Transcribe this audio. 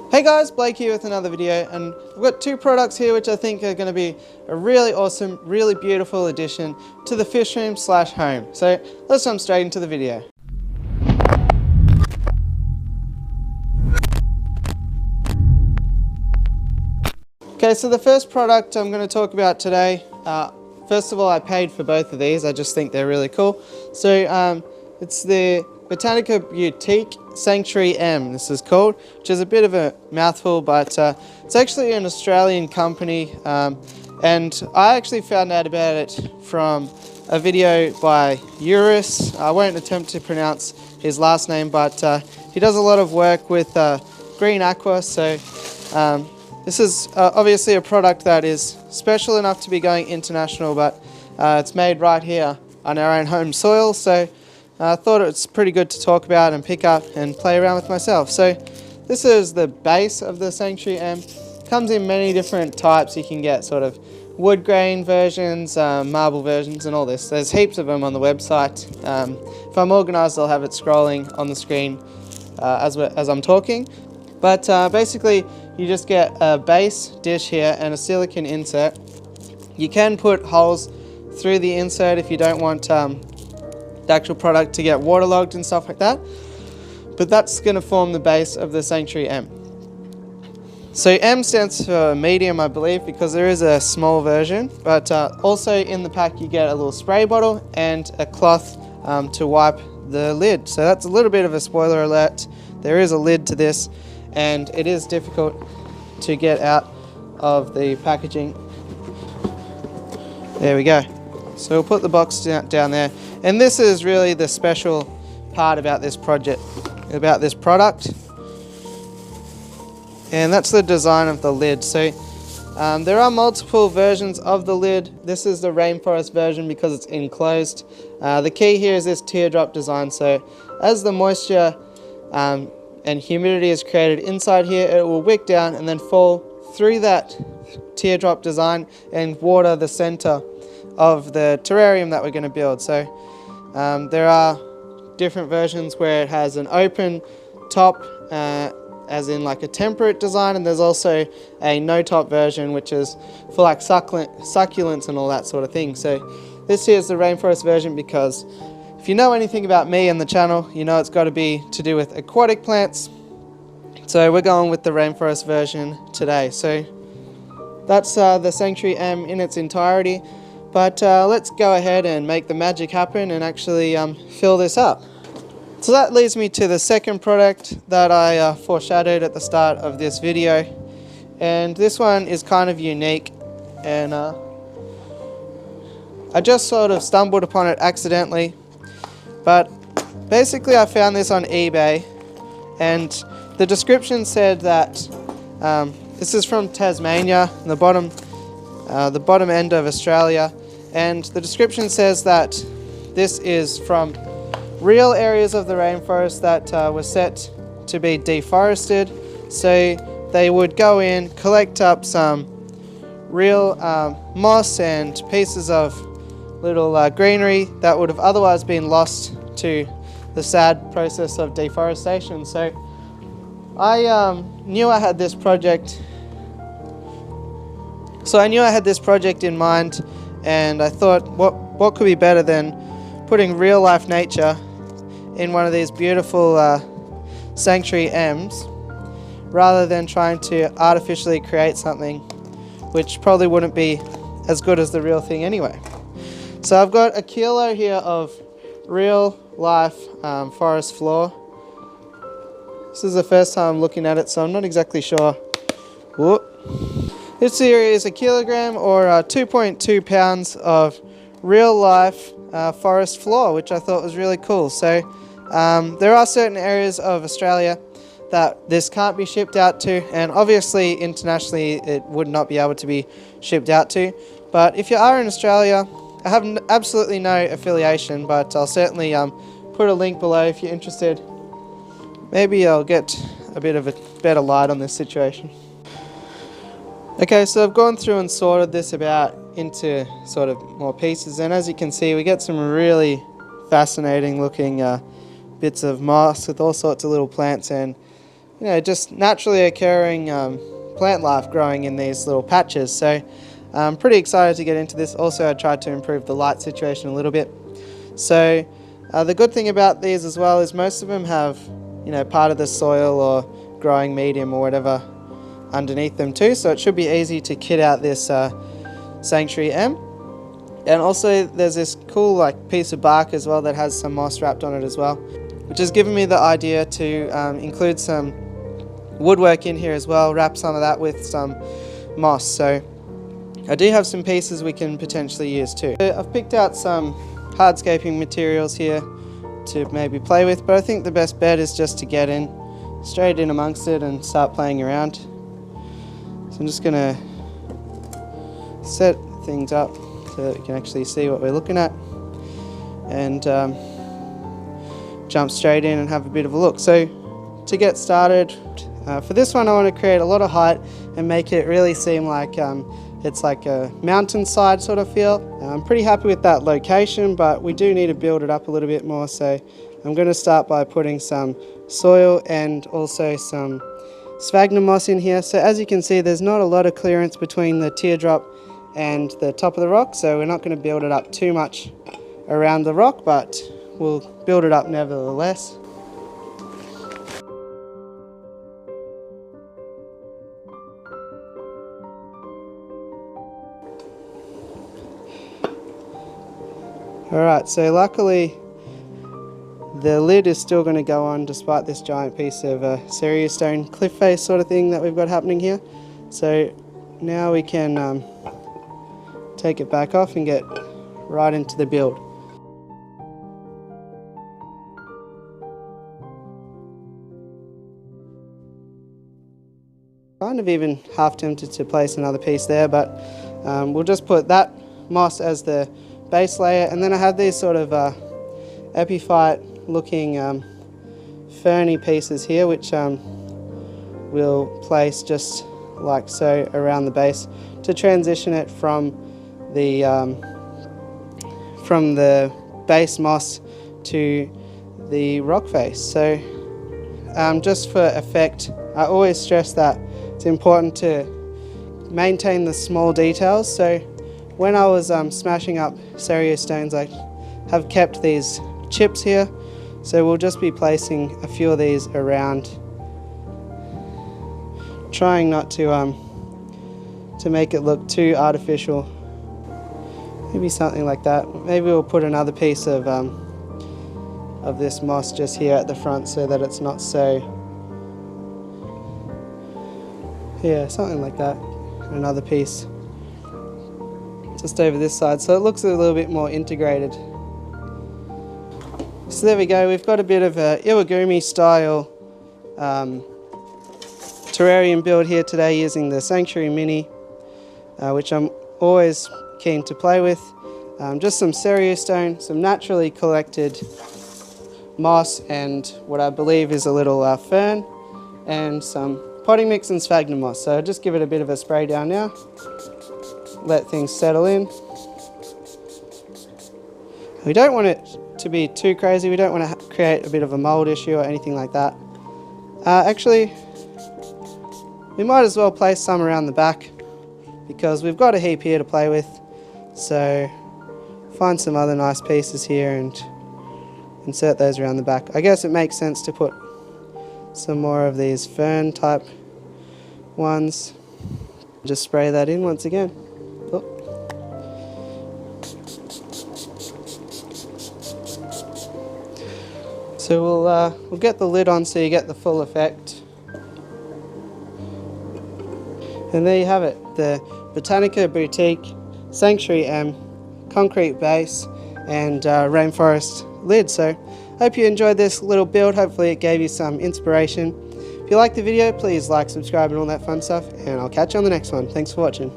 Hey guys, Blake here with another video, and I've got two products here which I think are going to be a really awesome, really beautiful addition to the fish room / home. So let's jump straight into the video. Okay, so the first product I'm going to talk about today, first of all, I paid for both of these. I just think they're really cool. So it's the Botanica Boutique Sanctuary M, this is called, which is a bit of a mouthful, but it's actually an Australian company, and I actually found out about it from a video by Eurus. I won't attempt to pronounce his last name, but he does a lot of work with green aqua, so this is obviously a product that is special enough to be going international, but it's made right here on our own home soil, so I thought it's pretty good to talk about and pick up and play around with myself. So this is the base of the Sanctuary M. Comes in many different types. You can get sort of wood grain versions, marble versions and all this. There's heaps of them on the website. If I'm organised, I'll have it scrolling on the screen as I'm talking. But basically you just get a base dish here and a silicone insert. You can put holes through the insert if you don't want the actual product to get waterlogged and stuff like that, but that's going to form the base of the Sanctuary M. So M stands for medium, I believe, because there is a small version, but also in the pack you get a little spray bottle and a cloth to wipe the lid. So that's a little bit of a spoiler alert. There is a lid to this and it is difficult to get out of the packaging. There we go. So we'll put the box down there. And this is really the special part about this project, about this product. And that's the design of the lid. So there are multiple versions of the lid. This is the Rainforest version because it's enclosed. The key here is this teardrop design. So as the moisture and humidity is created inside here, it will wick down and then fall through that teardrop design and water the center of the terrarium that we're going to build. So there are different versions where it has an open top, as in like a temperate design, and there's also a no top version which is for like succulents and all that sort of thing. So this here is the Rainforest version because if you know anything about me and the channel, you know it's got to be to do with aquatic plants. So we're going with the Rainforest version today. So that's the Sanctuary M in its entirety. But let's go ahead and make the magic happen and actually fill this up. So that leads me to the second product that I foreshadowed at the start of this video. And this one is kind of unique, and I just sort of stumbled upon it accidentally. But basically I found this on eBay, and the description said that this is from Tasmania, the bottom end of Australia, and the description says that this is from real areas of the rainforest that were set to be deforested. So they would go in, collect up some real moss and pieces of little greenery that would have otherwise been lost to the sad process of deforestation. So I knew I had this project. So I knew I had this project in mind, and I thought, what could be better than putting real life nature in one of these beautiful Sanctuary M's, rather than trying to artificially create something which probably wouldn't be as good as the real thing anyway. So I've got a kilo here of real life forest floor. This is the first time I'm looking at it, so I'm not exactly sure. Whoop. This here is a kilogram or 2.2 pounds of real life forest floor, which I thought was really cool. So there are certain areas of Australia that this can't be shipped out to, and obviously internationally it would not be able to be shipped out to. But if you are in Australia, I have absolutely no affiliation, but I'll certainly put a link below if you're interested. Maybe I'll get a bit of a better light on this situation. Okay, so I've gone through and sorted this into sort of more pieces, and as you can see we get some really fascinating looking bits of moss with all sorts of little plants and just naturally occurring plant life growing in these little patches. So I'm pretty excited to get into this. Also, I tried to improve the light situation a little bit. So the good thing about these as well is most of them have, part of the soil or growing medium or whatever underneath them too. So it should be easy to kit out this Sanctuary M. And also there's this cool piece of bark as well that has some moss wrapped on it as well, which has given me the idea to include some woodwork in here as well, wrap some of that with some moss. So I do have some pieces we can potentially use too. I've picked out some hardscaping materials here to maybe play with, but I think the best bet is just to get in, straight in amongst it and start playing around. So I'm just going to set things up so that we can actually see what we're looking at, and jump straight in and have a bit of a look. So to get started, for this one I want to create a lot of height and make it really seem like it's like a mountainside sort of feel. I'm pretty happy with that location, but we do need to build it up a little bit more. So I'm going to start by putting some soil and also some sphagnum moss in here. So as you can see, there's not a lot of clearance between the teardrop and the top of the rock, so we're not going to build it up too much around the rock, but we'll build it up nevertheless. Alright, so luckily the lid is still going to go on despite this giant piece of seriyu stone cliff face sort of thing that we've got happening here. So now we can take it back off and get right into the build. Kind of even half tempted to place another piece there, but we'll just put that moss as the base layer, and then I have these sort of epiphyte looking ferny pieces here, which we'll place just like so around the base to transition it from the base moss to the rock face. So just for effect, I always stress that it's important to maintain the small details. So when I was smashing up seriyu stones, I have kept these chips here, so we'll just be placing a few of these around, trying not to make it look too artificial. Maybe something like that. Maybe we'll put another piece of this moss just here at the front so that it's not so, yeah, something like that. Another piece just over this side, so it looks a little bit more integrated. So there we go, we've got a bit of a Iwagumi style terrarium build here today using the Sanctuary Mini, which I'm always keen to play with. Just some seriyu stone, some naturally collected moss, and what I believe is a little fern, and some potting mix and sphagnum moss. So I'll just give it a bit of a spray down now. Let things settle in. We don't want it to be too crazy. We don't want to create a bit of a mold issue or anything like that. Actually, we might as well place some around the back because we've got a heap here to play with. So find some other nice pieces here and insert those around the back. I guess it makes sense to put some more of these fern type ones. Just spray that in once again. Oh. So we'll get the lid on so you get the full effect. And there you have it, the Botanica Boutique Sanctuary M concrete base and rainforest lid. So hope you enjoyed this little build. Hopefully it gave you some inspiration. If you liked the video, please like, subscribe and all that fun stuff, and I'll catch you on the next one. Thanks for watching.